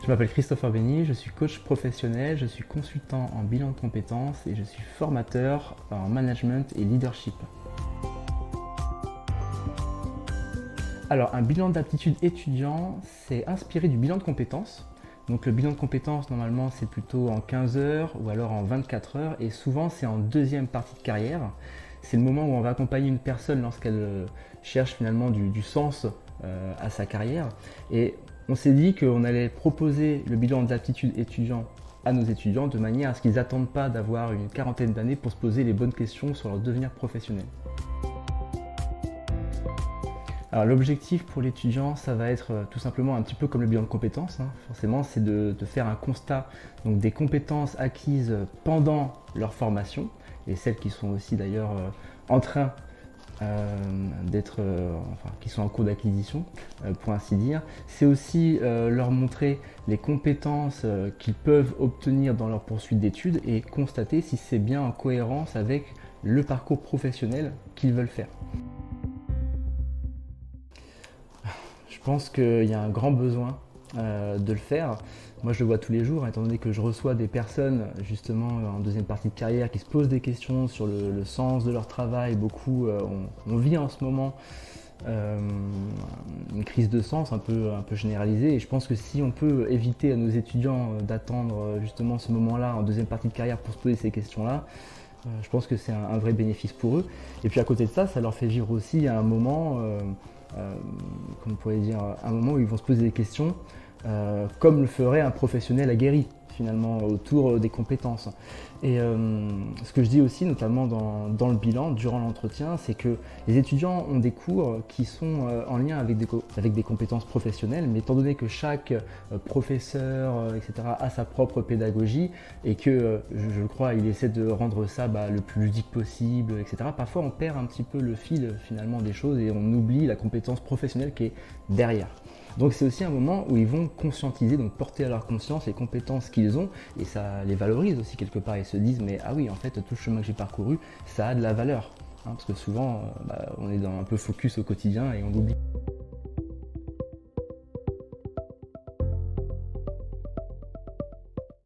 Je m'appelle Christopher Benny, je suis coach professionnel, je suis consultant en bilan de compétences et je suis formateur en management et leadership. Alors, un bilan d'aptitude étudiant, c'est inspiré du bilan de compétences. Donc le bilan de compétences, normalement, c'est plutôt en 15 heures ou alors en 24 heures et souvent c'est en deuxième partie de carrière. C'est le moment où on va accompagner une personne lorsqu'elle cherche finalement du sens à sa carrière. Et on s'est dit qu'on allait proposer le bilan d'aptitude étudiant à nos étudiants de manière à ce qu'ils n'attendent pas d'avoir une quarantaine d'années pour se poser les bonnes questions sur leur devenir professionnel. Alors l'objectif pour l'étudiant, ça va être tout simplement un petit peu comme le bilan de compétences. Forcément, c'est de faire un constat donc, des compétences acquises pendant leur formation et celles qui sont aussi d'ailleurs en train qui sont en cours d'acquisition, pour ainsi dire. C'est aussi leur montrer les compétences qu'ils peuvent obtenir dans leur poursuite d'études et constater si c'est bien en cohérence avec le parcours professionnel qu'ils veulent faire. Je pense qu'il y a un grand besoin de le faire. Moi je le vois tous les jours, étant donné que je reçois des personnes justement en deuxième partie de carrière qui se posent des questions sur le sens de leur travail. Beaucoup, on vit en ce moment une crise de sens un peu généralisée et je pense que si on peut éviter à nos étudiants d'attendre justement ce moment-là en deuxième partie de carrière pour se poser ces questions-là, je pense que c'est un vrai bénéfice pour eux. Et puis à côté de ça, ça leur fait vivre aussi un moment comme on pourrait dire, un moment où ils vont se poser des questions, comme le ferait un professionnel aguerri, finalement, autour des compétences. Et ce que je dis aussi, notamment dans le bilan, durant l'entretien, c'est que les étudiants ont des cours qui sont en lien avec des compétences professionnelles, mais étant donné que chaque professeur, etc., a sa propre pédagogie, et que, je crois, il essaie de rendre ça le plus ludique possible, etc., parfois on perd un petit peu le fil, finalement, des choses, et on oublie la compétence professionnelle qui est derrière. Donc c'est aussi un moment où ils vont conscientiser, donc porter à leur conscience les compétences qu'ils ont et ça les valorise aussi quelque part. Ils se disent mais ah oui en fait tout le chemin que j'ai parcouru ça a de la valeur. Parce que souvent on est un peu focus au quotidien et on l'oublie.